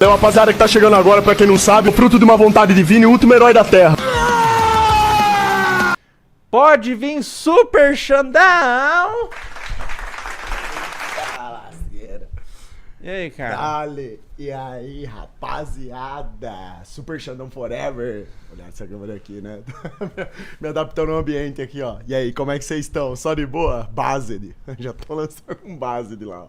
Então, rapaziada que tá chegando agora, pra quem não sabe, o fruto de uma vontade divina e o último herói da Terra. Pode vir Super Xandão! E aí, cara? Dale, e aí, rapaziada? Super Xandão Forever. Olha essa câmera aqui, né? Me adaptando ao ambiente aqui, ó. E aí, como é que vocês estão? Só de boa? Based. Já tô lançando um Based lá, ó.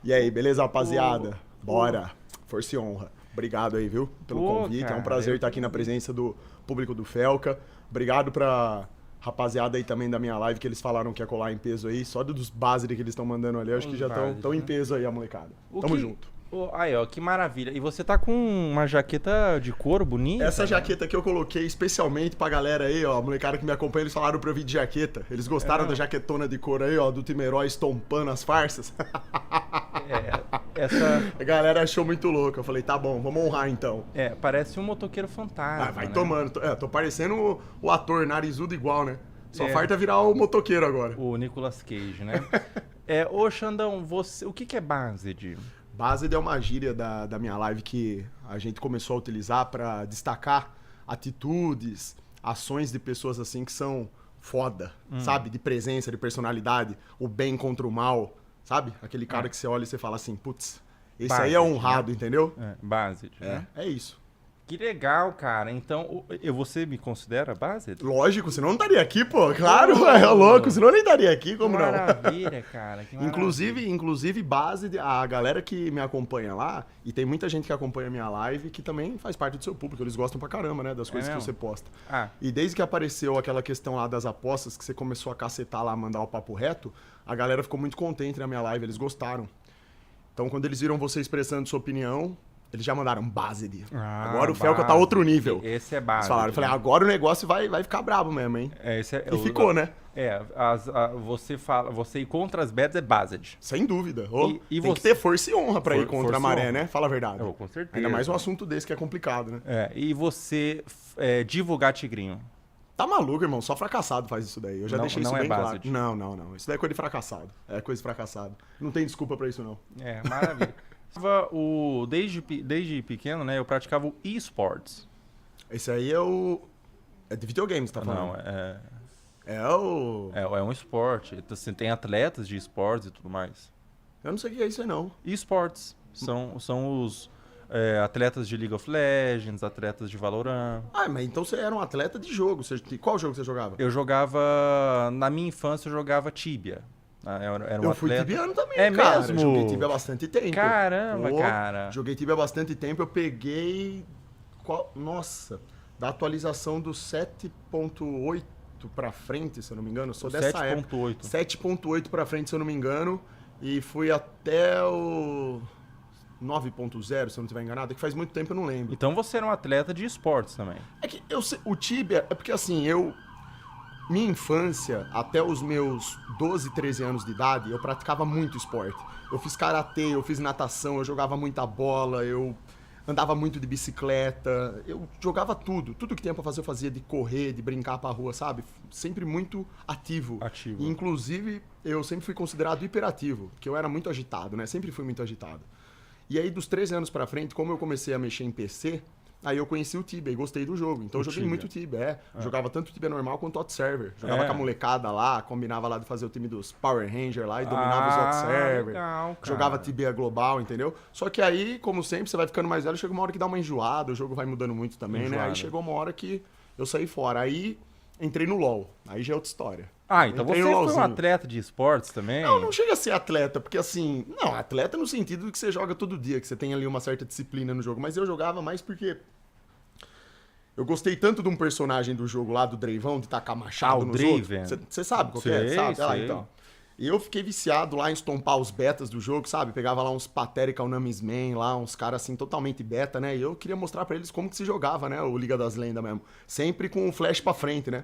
E aí, beleza, rapaziada? Bora. Força e honra. Obrigado aí, viu? Pelo convite. Cara, é um prazer estar aqui na presença do público do Felca. Obrigado pra rapaziada aí também da minha live, que eles falaram que ia colar em peso aí. Só dos Based que eles estão mandando ali, eu acho que já estão em peso aí, a molecada. Tamo junto. Aí, ó, que maravilha. E você tá com uma jaqueta de couro bonita? Essa jaqueta que eu coloquei especialmente pra galera aí, ó, a molecada que me acompanha, eles falaram pra eu vir de jaqueta. Eles gostaram da jaquetona de couro aí, ó, do time herói estompando as farsas. A galera achou muito louco. Eu falei, tá bom, vamos honrar então. Parece um motoqueiro fantasma. Vai né? tomando. Tô parecendo o ator, narizudo igual, né? Só farta virar o motoqueiro agora. O Nicolas Cage, né? Ô, Xandão, o que é Based? Based é uma gíria da minha live que a gente começou a utilizar pra destacar atitudes, ações de pessoas assim que são foda, sabe? De presença, de personalidade, o bem contra o mal, sabe? Aquele cara que você olha e você fala assim, putz, esse Based, aí é honrado, entendeu? Based, né? É isso. Que legal, cara. Então, você me considera Based? Lógico, senão não estaria aqui, pô. Claro, é louco, senão eu nem estaria aqui, como não? Maravilha, cara. Que maravilha. Inclusive, Based, a galera que me acompanha lá, e tem muita gente que acompanha a minha live, que também faz parte do seu público, eles gostam pra caramba, né, das coisas que você posta. E desde que apareceu aquela questão lá das apostas, que você começou a cacetar lá, mandar o papo reto, a galera ficou muito contente na minha live, eles gostaram. Então, quando eles viram você expressando sua opinião, eles já mandaram Based. Agora o Felca tá outro nível. Esse é Based. Eles falaram, eu falei, agora o negócio vai ficar brabo mesmo, hein? E ficou, né? Você ir contra as bets é Based. Sem dúvida. E tem que ter força e honra pra ir contra a maré, né? Fala a verdade. Com certeza. Ainda mais um assunto desse que é complicado, né? E você divulgar tigrinho? Tá maluco, irmão. Só fracassado faz isso daí. Eu já deixei isso bem claro. Não. Isso daí é coisa de fracassado. É coisa de fracassado. Não tem desculpa pra isso, não. Maravilha. Desde pequeno, né, eu praticava o eSports. Esse aí é o... É de videogames, tá falando? Não, É um esporte. Assim, tem atletas de esportes e tudo mais. Eu não sei o que é isso aí, não. eSports. São os atletas de League of Legends, atletas de Valorant. Mas então você era um atleta de jogo. Qual jogo você jogava? Eu jogava... Na minha infância, eu jogava Tibia. Eu fui tibiano também, cara. Mesmo? Joguei Tibia há bastante tempo. Caramba, cara. Joguei Tibia há bastante tempo. Eu peguei... Nossa, da atualização do 7.8 pra frente, se eu não me engano. Sou dessa época. 7.8 pra frente, se eu não me engano. E fui até o 9.0, se eu não estiver enganado. É que faz muito tempo, eu não lembro. Então você era um atleta de esportes também. É que o Tibia... É porque assim, minha infância, até os meus 12, 13 anos de idade, eu praticava muito esporte. Eu fiz karatê, eu fiz natação, eu jogava muita bola, eu andava muito de bicicleta, eu jogava tudo. Tudo que tinha pra fazer eu fazia, de correr, de brincar pra rua, sabe? Sempre muito ativo. E, inclusive, eu sempre fui considerado hiperativo, porque eu era muito agitado, né? Sempre fui muito agitado. E aí, dos 13 anos pra frente, como eu comecei a mexer em PC... Aí eu conheci o Tibia e gostei do jogo. Então eu joguei muito Tibia, Jogava tanto Tibia normal quanto Hot Server. Jogava com a molecada lá, combinava lá de fazer o time dos Power Rangers lá e dominava os Hot Server. Legal, jogava Tibia global, entendeu? Só que aí, como sempre, você vai ficando mais velho, chega uma hora que dá uma enjoada, o jogo vai mudando muito também, né? Aí chegou uma hora que eu saí fora. Aí entrei no LoL. Aí já é outra história. Então você foi um atleta de esportes também? Não chega a ser atleta, porque assim... Não, atleta no sentido de que você joga todo dia, que você tem ali uma certa disciplina no jogo. Mas eu jogava mais porque... Eu gostei tanto de um personagem do jogo lá, do Dravão, de tacar machado nos outros. Você sabe qual é? Sabe? Então. E eu fiquei viciado lá em estompar os betas do jogo, sabe? Pegava lá uns Paterica, o Namisman lá, uns caras assim totalmente beta, né? E eu queria mostrar pra eles como que se jogava, né? O Liga das Lendas mesmo. Sempre com o flash pra frente, né?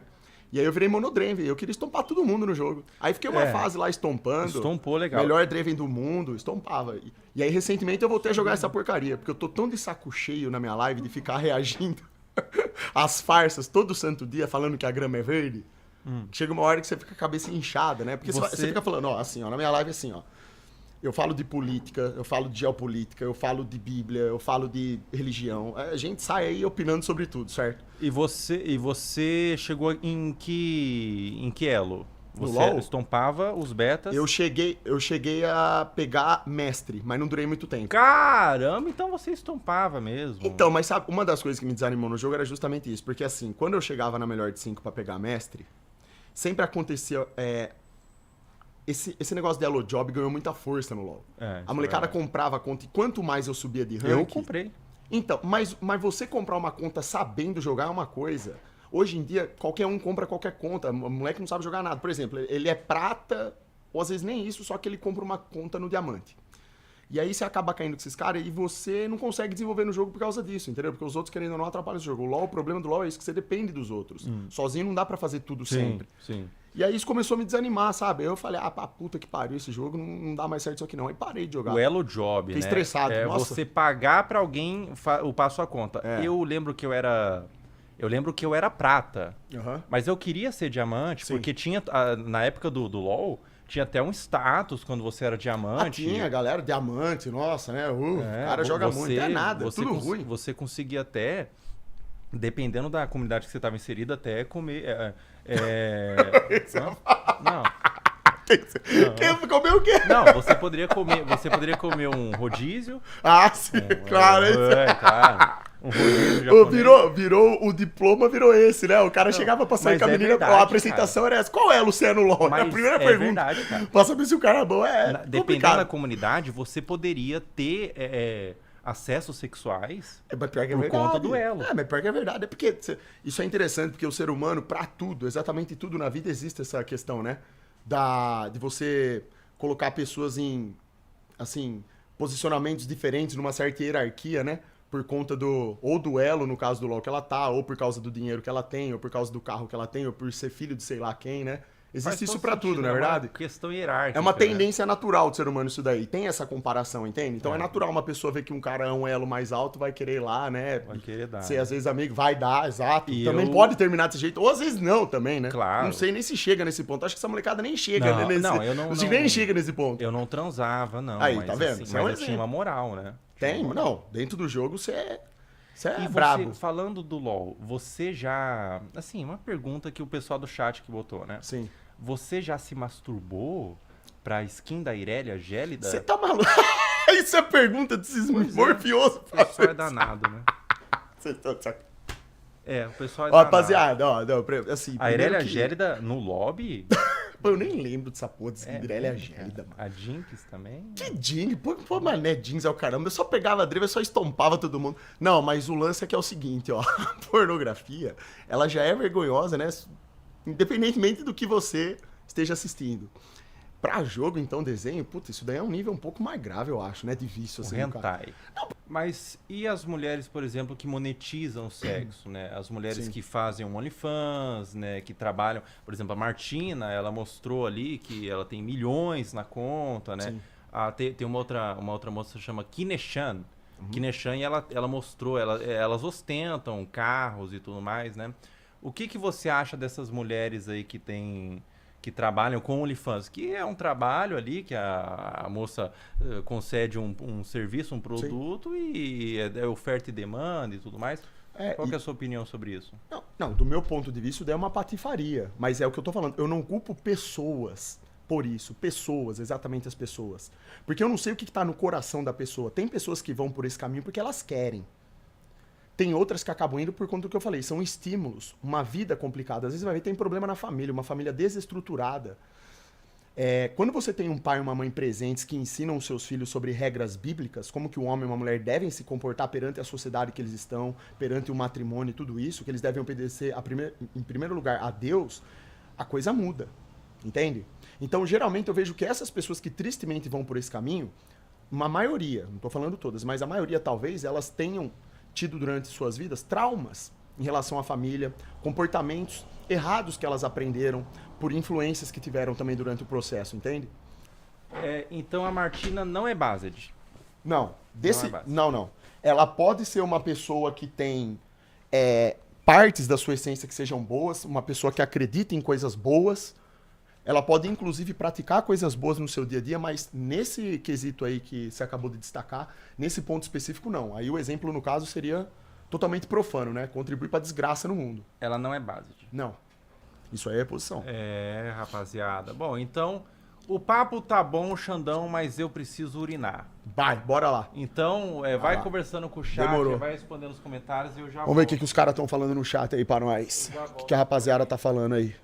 E aí eu virei Monodraven, eu queria estompar todo mundo no jogo. Aí fiquei uma fase lá estompando. Estompou legal. Melhor Draven do mundo, estompava. E aí recentemente eu voltei a jogar essa porcaria, porque eu tô tão de saco cheio na minha live de ficar reagindo as farsas todo santo dia falando que a grama é verde. Chega uma hora que você fica com a cabeça inchada, né? Porque você fica falando, ó, assim, ó, na minha live assim, ó. Eu falo de política, eu falo de geopolítica, eu falo de Bíblia, eu falo de religião. A gente sai aí opinando sobre tudo, certo? E você chegou em que elo? No Você LoL? estompava os betas? Eu cheguei a pegar mestre, mas não durei muito tempo. Caramba, então você estompava mesmo. Então, mas sabe, uma das coisas que me desanimou no jogo era justamente isso. Porque assim, quando eu chegava na melhor de 5 pra pegar mestre, sempre acontecia. Esse negócio de Elo Job ganhou muita força no LoL. É, A molecada isso é comprava a conta e quanto mais eu subia de rank... Eu comprei. Então, mas você comprar uma conta sabendo jogar é uma coisa. Hoje em dia, qualquer um compra qualquer conta. O moleque não sabe jogar nada. Por exemplo, ele é prata, ou às vezes nem isso, só que ele compra uma conta no diamante. E aí você acaba caindo com esses caras e você não consegue desenvolver no jogo por causa disso, entendeu? Porque os outros, querendo ou não, atrapalham o jogo. O problema do LoL é isso, que você depende dos outros. Sozinho não dá pra fazer tudo sempre. Sim. E aí isso começou a me desanimar, sabe? Eu falei, pra puta que pariu, esse jogo não dá mais certo isso aqui não. Aí parei de jogar. O Elo Job, Fiquei né? estressado, É nossa. você pagar pra alguém upar sua conta. É. Eu lembro que eu era prata, Aham. mas eu queria ser diamante, Sim. porque tinha, na época do LoL, tinha até um status quando você era diamante. Tinha, galera, diamante, nossa, né? O É, cara joga você- muito. É nada, você tudo cons- ruim. Você conseguia até, dependendo da comunidade que você estava inserida, até comer... Não. Quem comeu o quê? Não, você poderia comer um rodízio. Ah, sim, claro. Claro. Um rodízio Ô, japonês. virou o diploma, virou esse, né? O cara chegava pra sair mas com a é menina, verdade, a apresentação era essa. Qual é, Luciano LOL? É a Mas primeira é pergunta. verdade, cara. Pra saber se o cara é bom, Dependendo da complicado. comunidade, você poderia ter acessos sexuais. Mas pior que é por verdade. conta do elo. Mas pior que é verdade. É porque isso é interessante, porque o ser humano, pra tudo, exatamente tudo na vida, existe essa questão, né? De você colocar pessoas em, assim, posicionamentos diferentes numa certa hierarquia, né? Por conta ou do elo, no caso do LoL, que ela tá, ou por causa do dinheiro que ela tem, ou por causa do carro que ela tem, ou por ser filho de sei lá quem, né? Faz Existe isso todo pra sentido, tudo, não é uma verdade? questão hierárquica. É uma né? tendência natural do ser humano isso daí. Tem essa comparação, entende? Então é É. natural uma pessoa ver que um cara é um elo mais alto, vai querer ir lá, né? Vai querer dar, Ser né? às vezes amigo, vai dar, exato. E Também eu- pode terminar desse jeito, ou às vezes não também, né? Claro. Não sei nem se chega nesse ponto. Acho que essa molecada nem chega Não, nesse... não, eu não- Os nem chega nesse ponto. Eu não transava, não. Aí, mas, tá vendo? assim, Isso é um mas eu tinha exemplo. uma moral, né? Tem? Não. Dentro do jogo você é E brabo. falando do LoL, você já... Assim, uma pergunta que o pessoal do chat que botou, né? Sim. Você já se masturbou pra skin da Irelia Gélida? Você tá maluco? Isso é pergunta desses Pois é. morfiosos. O pessoal é danado, né? Você tá de sac- O pessoal é Ó, danado. rapaziada, ó, não, assim... A primeiro Irelia que- Gélida no lobby... Pô, eu nem lembro dessa porra desse Irelia cara. Gélida, mano. A Jinx também... Que Jinx? Pô, mané, Jinx é o caramba. Eu só pegava a Dreva e só estompava todo mundo. Não, mas o lance é que é o seguinte, ó. A pornografia, ela já é vergonhosa, né? Independentemente do que você esteja assistindo. Pra jogo, então, desenho, puta, isso daí é um nível um pouco mais grave, eu acho, né? De vício, O assim. do cara. hentai. Mas e as mulheres, por exemplo, que monetizam o sexo, né? As mulheres Sim. que fazem um OnlyFans, né? Que trabalham... Por exemplo, a Martina, ela mostrou ali que ela tem milhões na conta, né? Sim. Tem uma outra moça que chama Kineshan. Uhum. Kineshan, e ela mostrou... Elas ostentam carros e tudo mais, né? O que você acha dessas mulheres aí que trabalham com OnlyFans, que é um trabalho ali que a moça concede um serviço, um produto e é oferta e demanda e tudo mais. Qual que é a sua opinião sobre isso? Não, do meu ponto de vista, isso daí é uma patifaria. Mas é o que eu tô falando. Eu não culpo pessoas por isso. Pessoas, exatamente as pessoas. Porque eu não sei o que tá no coração da pessoa. Tem pessoas que vão por esse caminho porque elas querem. Tem outras que acabam indo por conta do que eu falei. São estímulos. Uma vida complicada. Às vezes vai ver tem problema na família. Uma família desestruturada. Quando você tem um pai e uma mãe presentes que ensinam os seus filhos sobre regras bíblicas, como que um homem e uma mulher devem se comportar perante a sociedade que eles estão, perante o matrimônio e tudo isso, que eles devem obedecer em primeiro lugar a Deus, a coisa muda. Entende? Então, geralmente, eu vejo que essas pessoas que tristemente vão por esse caminho, uma maioria, não estou falando todas, mas a maioria talvez, elas tenham tido durante suas vidas traumas em relação à família, comportamentos errados que elas aprenderam por influências que tiveram também durante o processo, entende? Então a Martina não é based. Não, base. não. Ela pode ser uma pessoa que tem partes da sua essência que sejam boas, uma pessoa que acredita em coisas boas, ela pode inclusive praticar coisas boas no seu dia a dia, mas nesse quesito aí que você acabou de destacar, nesse ponto específico não. Aí o exemplo no caso seria totalmente profano, né? Contribuir pra desgraça no mundo. Ela não é base. Não. Isso aí é posição. É, rapaziada. Bom, então, o papo tá bom, Xandão, mas eu preciso urinar. Vai, bora lá. Então, vai lá. conversando com o chat, Demorou. vai respondendo os comentários e eu já Vamos ver o que os caras estão falando no chat aí pra nós. O que a rapaziada tá falando aí.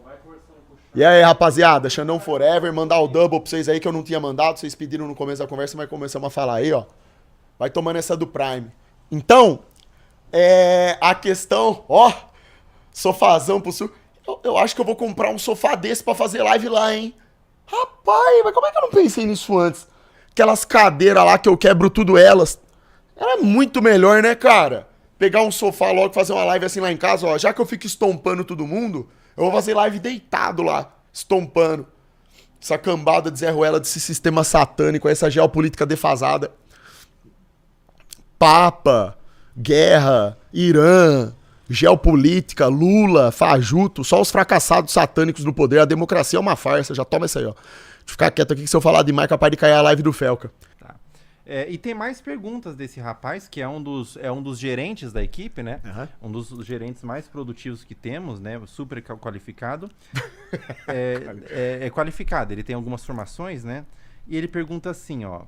Vai conversando com o chat. E aí, rapaziada, Xandão Forever, mandar o double pra vocês aí que eu não tinha mandado, vocês pediram no começo da conversa, mas começamos a falar aí, ó. Vai tomando essa do Prime. Então, a questão, ó, sofazão pro sul. Eu acho que eu vou comprar um sofá desse pra fazer live lá, hein? Rapaz, mas como é que eu não pensei nisso antes? Aquelas cadeiras lá que eu quebro tudo elas. Era muito melhor, né, cara? Pegar um sofá logo, fazer uma live assim lá em casa, ó. Já que eu fico estompando todo mundo, eu vou fazer live deitado lá, estompando. Essa cambada de Zé Ruela desse sistema satânico, essa geopolítica defasada. Papa, guerra, Irã, geopolítica, Lula, Fajuto, só os fracassados satânicos do poder. A democracia é uma farsa, já toma essa aí, ó. Deixa eu ficar quieto aqui que se eu falar demais é capaz de cair a live do Felca. Tá. E tem mais perguntas desse rapaz, que é um dos gerentes da equipe, né? Uhum. Um dos gerentes mais produtivos que temos, né? Super qualificado. É qualificado, ele tem algumas formações, né? E ele pergunta assim, ó.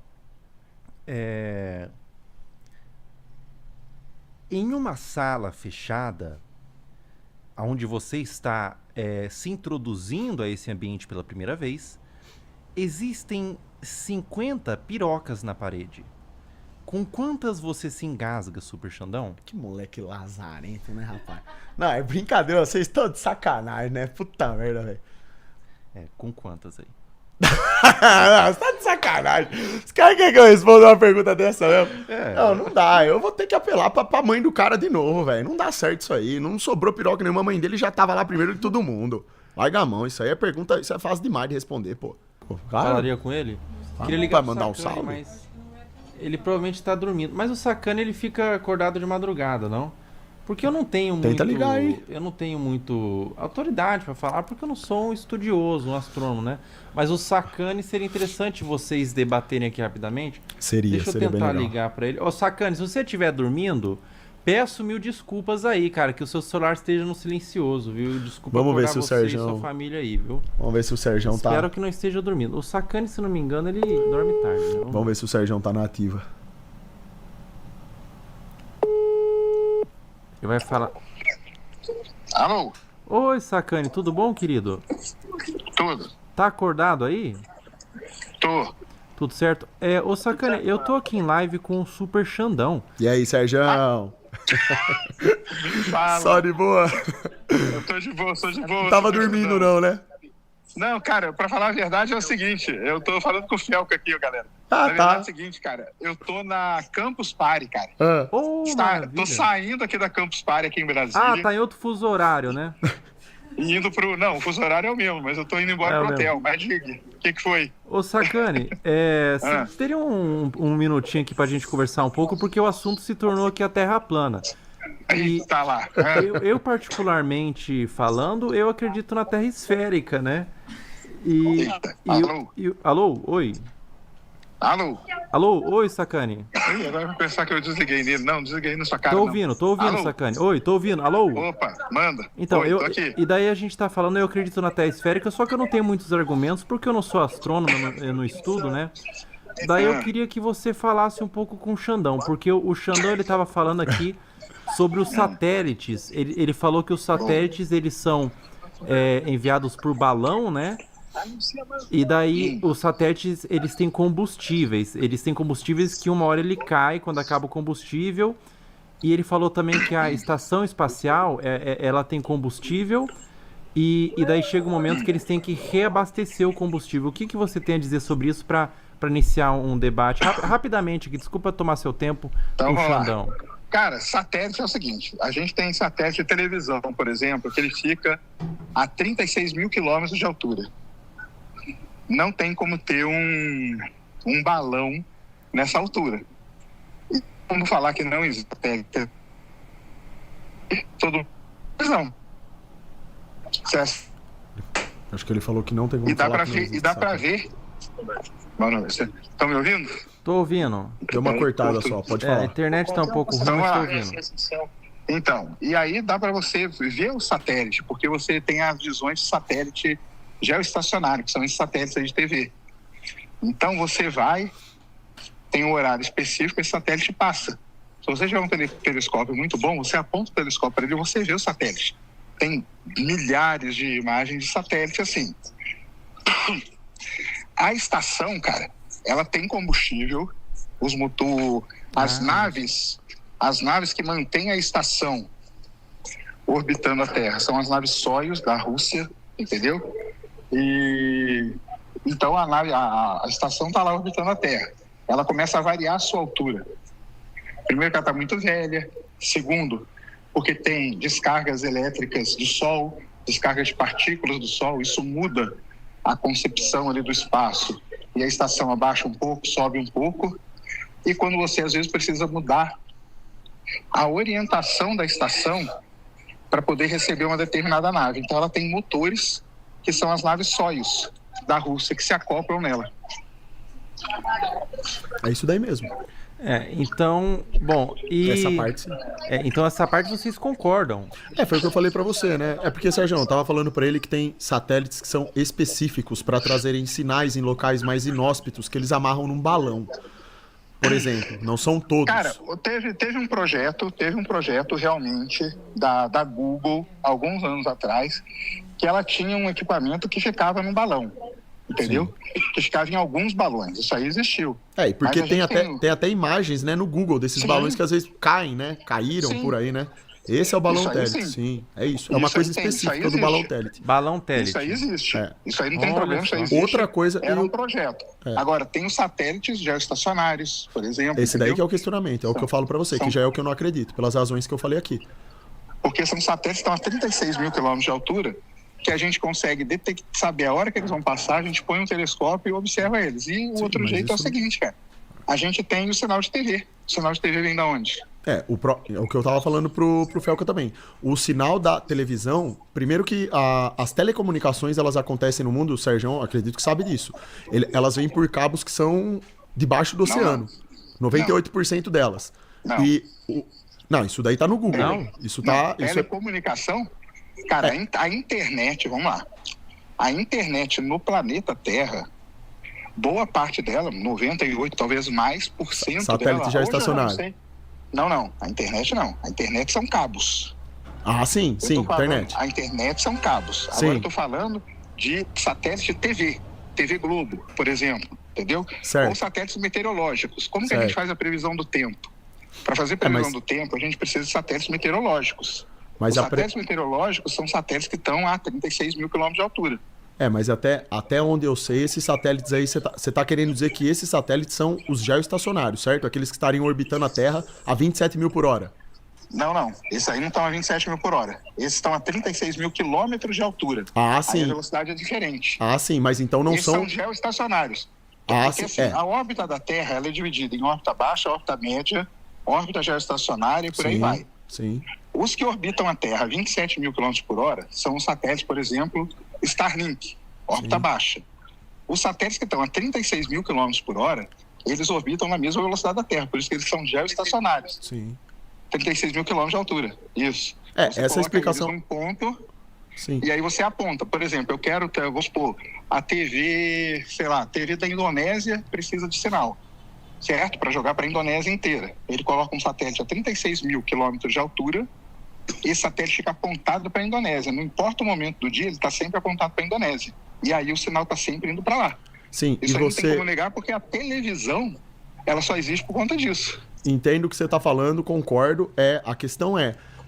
Em uma sala fechada, onde você está se introduzindo a esse ambiente pela primeira vez, existem 50 pirocas na parede. Com quantas você se engasga, Super Xandão? Que moleque lazarento, né, rapaz? Não, é brincadeira, vocês estão de sacanagem, né? Puta merda, velho. Com quantas aí? Você tá de sacanagem. Os caras querem que eu responda uma pergunta dessa mesmo? Não dá. Eu vou ter que apelar pra mãe do cara de novo, velho. Não dá certo isso aí. Não sobrou piroca nenhuma. A mãe dele já tava lá primeiro que todo mundo. Larga a mão. Isso aí é pergunta. Isso é fácil demais de responder, pô. Cara, Falaria com ele? Queria vai ligar pro mandar um Sacani, salve? mas ele provavelmente tá dormindo. Mas o Sacani, ele fica acordado de madrugada, não? Porque eu não tenho Tenta ligar aí. Eu não tenho muito autoridade pra falar, porque eu não sou um estudioso, um astrônomo, né? Mas o Sacani seria interessante vocês debaterem aqui rapidamente. Deixa eu tentar ligar pra ele. Ô, Sacani, se você estiver dormindo, peço mil desculpas aí, cara, que o seu celular esteja no silencioso, viu? Desculpa Vamos ver acordar se o você e Serjão- sua família aí, viu? Vamos ver se o Serjão tá. Espero que não esteja dormindo. O Sacani, se não me engano, ele dorme tarde, né? Vamos ver se o Serjão tá na ativa. Ele vai falar... Alô? Oi, Sacani, tudo bom, querido? Tudo? Tá acordado aí? Tô. Tudo certo? Ô Sacani, eu tô aqui em live com o Super Xandão. E aí, Serjão? Fala. Só de boa? Eu tô de boa, sou de boa. Não tava tô dormindo não, né? Não, cara, pra falar a verdade é o seguinte, eu tô falando com o Felca aqui, ó, galera. Ah, Na verdade é tá. o seguinte, cara, eu tô na Campus Party, cara. Ah, Ô, Tô maravilha. saindo aqui da Campus Party aqui em Brasília. Ah, tá em outro fuso horário, né? E indo pro... Não, o fuso horário é o mesmo, mas eu tô indo embora É o pro mesmo. hotel. Mas diga, o que foi? Ô Sacani, você teria um minutinho aqui pra gente conversar um pouco, porque o assunto se tornou aqui a Terra plana. A gente tá lá. Eu particularmente falando, eu acredito na Terra esférica, né? Eita, alô? Alô? Oi? Alô? Alô? Oi, Sacani. Ih, agora eu vou pensar que eu desliguei nele. Não, desliguei na sua cara, Tô não. ouvindo, Alô? Sacani. Oi, tô ouvindo. Alô? Opa, manda. Então, Oi, tô aqui. e daí a gente tá falando, eu acredito na Terra esférica, só que eu não tenho muitos argumentos, porque eu não sou astrônomo, eu não estudo, né? Daí eu queria que você falasse um pouco com o Xandão, porque o Xandão, ele tava falando aqui sobre os satélites. Ele falou que os satélites, eles são enviados por balão, né? E daí os satélites, eles têm combustíveis. Eles têm combustíveis que uma hora ele cai quando acaba o combustível. E ele falou também que a estação espacial, ela tem combustível. E daí chega um momento que eles têm que reabastecer o combustível. O que você tem a dizer sobre isso para iniciar um debate? Rapidamente aqui, desculpa tomar seu tempo Então, com o vamos lá. Xandão. Cara, satélite é o seguinte, a gente tem satélite de televisão, por exemplo, que ele fica a 36 mil quilômetros de altura. Não tem como ter um balão nessa altura. E como falar que não existe satélite? Todo... Não. Acho que ele falou que não tem como E dá falar para que não ver, existe e dá para satélite. ver. Mano, vocês estão me ouvindo? Tô ouvindo. Deu uma cortada só, pode É, a falar. internet tá um pouco ruim, mas tô ouvindo. Então, e aí dá para você ver o satélite, porque você tem as visões de satélite geoestacionário, que são esses satélites aí de TV. Então você vai, tem um horário específico, esse satélite passa. Se você tiver um telescópio muito bom, você aponta o telescópio para ele e você vê o satélite. Tem milhares de imagens de satélite assim. A estação, cara, ela tem combustível, as naves que mantêm a estação orbitando a Terra são as naves Soyuz da Rússia, entendeu? E então a estação está lá orbitando a Terra. Ela começa a variar a sua altura. Primeiro, que ela está muito velha. Segundo, porque tem descargas elétricas do Sol, descargas de partículas do Sol. Isso muda a concepção ali do espaço. E a estação abaixa um pouco, sobe um pouco. E quando você, às vezes, precisa mudar a orientação da estação para poder receber uma determinada nave. Então, ela tem motores, que são as naves Soyuz da Rússia, que se acoplam nela. É isso daí mesmo. Então, bom, e... Essa parte, sim. Então essa parte vocês concordam. Foi o que eu falei pra você, né? É porque, Sérgio, eu tava falando pra ele que tem satélites que são específicos pra trazerem sinais em locais mais inóspitos que eles amarram num balão. Por exemplo, não são todos. Cara, teve um projeto realmente da Google, alguns anos atrás, que ela tinha um equipamento que ficava num balão, entendeu? Sim. Que ficava em alguns balões, isso aí existiu. E porque tem até imagens, né, no Google desses sim. balões que às vezes caem, né? Caíram sim. por aí, né? Esse é o balão Telet, sim. É isso. É uma coisa específica do balão Telet. Balão Telet. Isso aí existe. Isso aí não tem problema, isso aí existe. Outra coisa... Era um projeto. Agora, tem os satélites geoestacionários, por exemplo. Esse daí que é o questionamento, é o que eu falo pra você, que já é o que eu não acredito, pelas razões que eu falei aqui. Porque são satélites que estão a 36 mil quilômetros de altura, que a gente consegue saber a hora que eles vão passar, a gente põe um telescópio e observa eles. E o outro jeito é o seguinte, cara. A gente tem o sinal de TV. O sinal de TV vem da onde? É o que eu tava falando pro Felca também. O sinal da televisão, primeiro que as telecomunicações, elas acontecem no mundo, o Sérgio, acredito que sabe disso. Elas vêm por cabos que são debaixo do oceano. 98% delas. Não. Não, isso daí tá no Google. Não. Isso tá... Telecomunicação? Cara, a internet, vamos lá. A internet no planeta Terra, boa parte dela, 98, talvez mais por cento satélite dela... já estacionário. Não. A internet não. A internet são cabos. Ah, sim, internet. A internet são cabos. Sim. Agora eu tô falando de satélite de TV. TV Globo, por exemplo. Entendeu? Certo. Ou satélites meteorológicos. Como que a gente faz a previsão do tempo? Para fazer previsão do tempo, a gente precisa de satélites meteorológicos. Os satélites meteorológicos são satélites que estão a 36 mil quilômetros de altura. Mas até onde eu sei, esses satélites aí, você tá querendo dizer que esses satélites são os geoestacionários, certo? Aqueles que estariam orbitando a Terra a 27 mil por hora. Não. Esses aí não estão a 27 mil por hora. Esses estão a 36 mil quilômetros de altura. Ah, sim. Aí a velocidade é diferente. Ah, sim, mas então não Esses são... são geoestacionários. Porque, assim, a órbita da Terra ela é dividida em órbita baixa, órbita média, órbita geoestacionária e por aí vai. Sim. Os que orbitam a Terra a 27 mil quilômetros por hora são os satélites, por exemplo, Starlink, órbita baixa. Os satélites que estão a 36 mil quilômetros por hora, eles orbitam na mesma velocidade da Terra, por isso que eles são geoestacionários. Sim. 36 mil quilômetros de altura, isso. Você essa explicação... Eles num ponto, sim. E aí você aponta, por exemplo, eu quero, vamos supor, a TV, a TV da Indonésia precisa de sinal, certo? Para jogar para a Indonésia inteira. Ele coloca um satélite a 36 mil quilômetros de altura, esse satélite fica apontado para a Indonésia. Não importa o momento do dia, ele está sempre apontado para a Indonésia. E aí o sinal está sempre indo para lá. Sim, isso aí não tem como negar, porque a televisão, ela só existe por conta disso. Entendo o que você está falando, concordo. A questão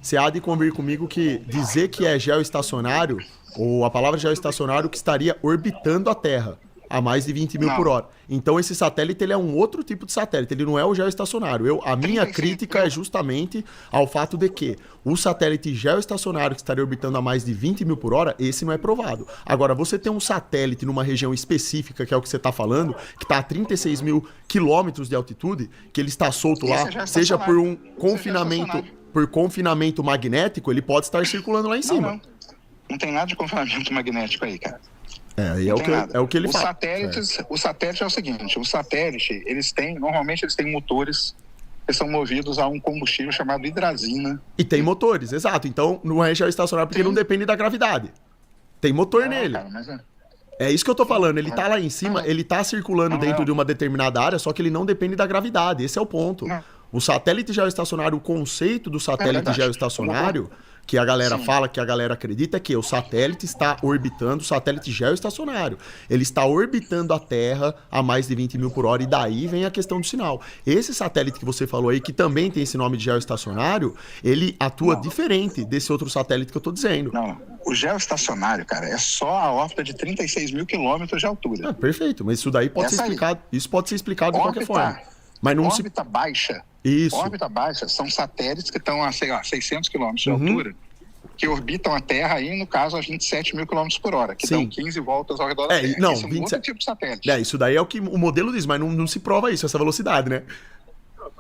você há de convir comigo que dizer que é geoestacionário, ou a palavra geoestacionário, que estaria orbitando a Terra a mais de 20 mil por hora. Então esse satélite ele é um outro tipo de satélite, ele não é o geoestacionário. A minha crítica é justamente ao fato de que o satélite geoestacionário que estaria orbitando a mais de 20 mil por hora, esse não é provado. Agora, você tem um satélite numa região específica, que é o que você está falando, que está a 36 mil quilômetros de altitude, que ele está solto lá, seja por um confinamento magnético, ele pode estar circulando lá em cima. Não tem nada de confinamento magnético aí, cara. É o que ele fala. O satélite é o seguinte, o satélite, normalmente eles têm motores que são movidos a um combustível chamado hidrazina. E tem motores, exato. Então não é geoestacionário porque não depende da gravidade. Tem motor nele. Cara, mas É isso que eu tô falando. Ele tá lá em cima, ele tá circulando dentro de uma determinada área, só que ele não depende da gravidade. Esse é o ponto. O satélite geoestacionário, o conceito do satélite geoestacionário, que a galera fala, que a galera acredita, é que o satélite está orbitando, o satélite geoestacionário. Ele está orbitando a Terra a mais de 20 mil por hora, e daí vem a questão do sinal. Esse satélite que você falou aí, que também tem esse nome de geoestacionário, ele atua diferente desse outro satélite que eu tô dizendo. Não, o geoestacionário, cara, é só a órbita de 36 mil quilômetros de altura. Perfeito, mas isso daí pode ser explicado. Isso pode ser explicado de qualquer forma. Mas não órbita baixa. Isso. Órbita baixa são satélites que estão a, 600 quilômetros de altura, que orbitam a Terra aí, no caso, a 27 mil quilômetros por hora, que dão 15 voltas ao redor da Terra. Não, esse é um outro tipo de satélite. Isso daí é o que o modelo diz, mas não se prova isso, essa velocidade, né?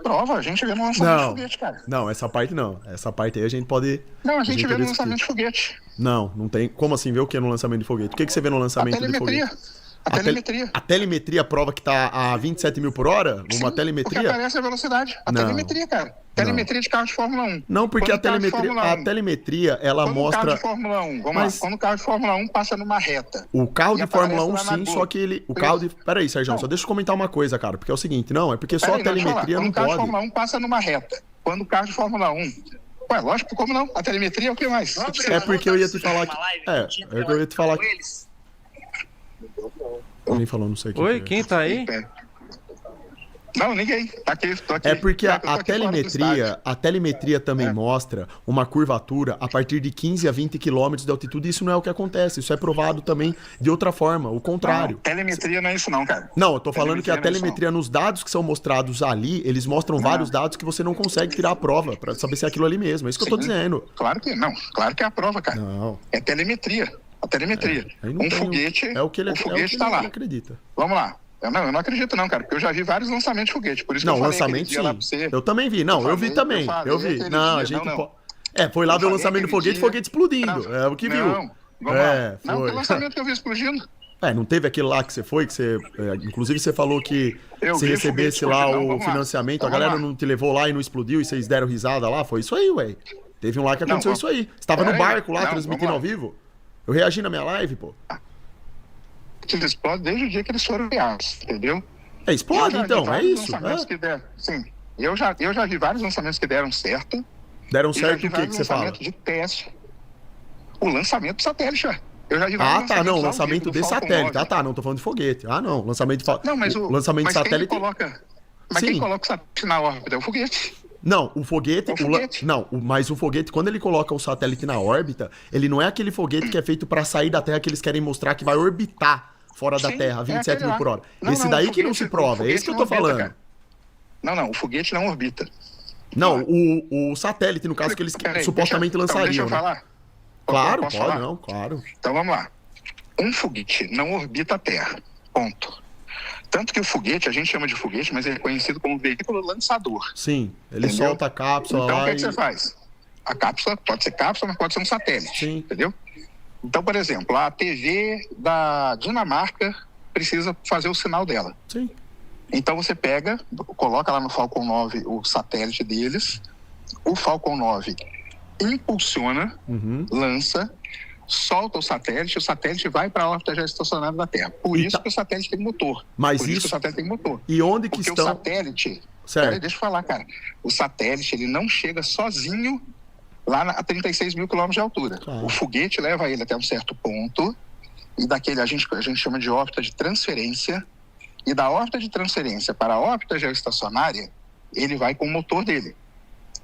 Prova, a gente vê no lançamento de foguete, cara. Não, essa parte não. Essa parte aí a gente pode... Não, a gente vê no lançamento de foguete. Não tem. Como assim ver o que no lançamento de foguete? O que você vê no lançamento de foguete? A telemetria. A telemetria prova que tá a 27 mil por hora? Uma telemetria? Porque aparece a velocidade. Telemetria, cara. Telemetria de carro de Fórmula 1. Não, porque a telemetria, ela mostra... Quando o carro de Fórmula 1, quando o carro de Fórmula 1 passa numa reta. O carro de Fórmula 1 sim, só que ele... O carro de... Peraí, Sérgio, só deixa eu comentar uma coisa, cara. Porque é o seguinte, é porque só a telemetria não pode... Quando o carro de Fórmula 1 passa numa reta. Quando o carro de Fórmula 1... Ué, lógico, como não? A telemetria é o que mais? É porque eu ia te falar que... eu ia te falar que... Alguém falou, não sei o que. Oi, quem tá aí? Não, ninguém. Tô aqui. É porque a telemetria também mostra uma curvatura a partir de 15 a 20 quilômetros de altitude. Isso não é o que acontece. Isso é provado também de outra forma, o contrário. Não, telemetria não é isso não, cara. Não, eu tô falando que a telemetria, nos dados que são mostrados ali, eles mostram vários dados que você não consegue tirar a prova pra saber se é aquilo ali mesmo. É isso que eu tô dizendo. Claro que não. Claro que é a prova, cara. Não. É telemetria. A telemetria. Foguete. É o que ele tá lá. acredita. Vamos lá. Eu não acredito não, cara, porque eu já vi vários lançamentos de foguete, por isso que eu falei lançamento sim. Lá pra você. Eu também vi. Eu vi também. Eu vi. Não, a gente foi lá ver o lançamento do foguete explodindo. É o que viu. Vamos lá. Não, que lançamento que eu vi explodindo. Não teve aquele lá que você foi, inclusive você falou que se recebesse lá o financiamento, a galera não te levou lá e não explodiu e vocês deram risada lá, foi isso aí, ué. Teve um lá que aconteceu isso aí. Você tava no barco lá, transmitindo ao vivo. Eu reagi na minha live, pô. Eles explodem desde o dia que eles foram criados, entendeu? Explode então, é isso. Sim, eu já vi vários lançamentos que deram certo. Deram certo o que você fala? De teste. O lançamento do satélite, eu já vi vários o lançamento de satélite. Não, tô falando de foguete. Não, lançamento de... Não, mas o lançamento de satélite... Quem coloca o satélite na órbita é o foguete. Não, o foguete... mas o foguete, quando ele coloca o satélite na órbita, ele não é aquele foguete que é feito pra sair da Terra que eles querem mostrar que vai orbitar fora da Terra, 27 mil por hora. Esse daí que não se prova, é isso que eu tô falando. Não, o foguete não orbita. Não, o satélite, no caso, que eles supostamente lançariam. Deixa eu falar? Claro, pode, não, claro. Então vamos lá. Um foguete não orbita a Terra. Ponto. Tanto que o foguete, a gente chama de foguete, mas ele é conhecido como veículo lançador. Sim, ele solta a cápsula então, lá. Então, o que você faz? A cápsula pode ser cápsula, mas pode ser um satélite. Sim. Entendeu? Então, por exemplo, a TV da Dinamarca precisa fazer o sinal dela. Sim. Então, você coloca lá no Falcon 9 o satélite deles, o Falcon 9 impulsiona, lança, solta o satélite vai para a órbita geoestacionária da Terra. Por isso que o satélite tem motor. Por isso que o satélite tem motor. E onde que Porque estão... o satélite... Certo. Peraí, deixa eu falar, cara. O satélite, ele não chega sozinho lá a 36 mil quilômetros de altura. Claro. O foguete leva ele até um certo ponto, e daquele a gente chama de órbita de transferência, e da órbita de transferência para a órbita geoestacionária, ele vai com o motor dele.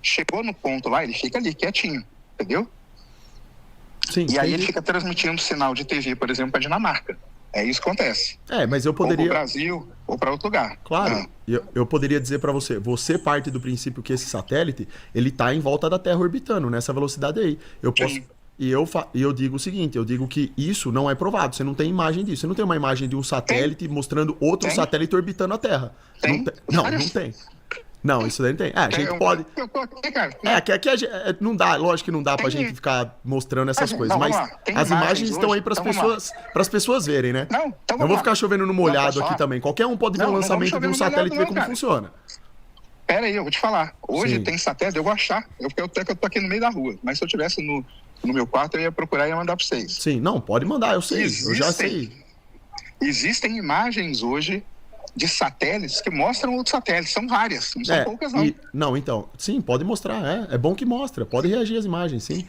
Chegou no ponto lá, ele fica ali, quietinho, entendeu? Sim, e aí ele fica transmitindo sinal de TV, por exemplo, para a Dinamarca. É isso que acontece. Mas eu poderia... Ou para o Brasil, ou para outro lugar. Claro. Eu poderia dizer para você parte do princípio que esse satélite, ele tá em volta da Terra orbitando, nessa velocidade aí. Eu posso... Sim. E eu digo o seguinte, eu digo que isso não é provado, você não tem imagem disso. Você não tem uma imagem de um satélite mostrando outro satélite orbitando a Terra. Tem. Não tem. Não, isso daí não tem. É, a gente pode. Eu tô aqui, cara. Que aqui não dá, lógico que não dá pra gente ficar mostrando essas coisas, mas as imagens estão aí pras pessoas verem, né? Não, então não vou ficar chovendo no molhado aqui também. Qualquer um pode ver um lançamento de um satélite e ver como funciona. Pera aí, eu vou te falar. Hoje tem satélite, eu vou achar. Eu tô aqui no meio da rua. Mas se eu tivesse no meu quarto, eu ia procurar e ia mandar pra vocês. Sim, não, pode mandar, eu sei. Eu já sei. Existem imagens hoje de satélites que mostram outros satélites. São várias, não são poucas, não. Não, então, sim, pode mostrar. É bom que mostra. Pode reagir às imagens, sim.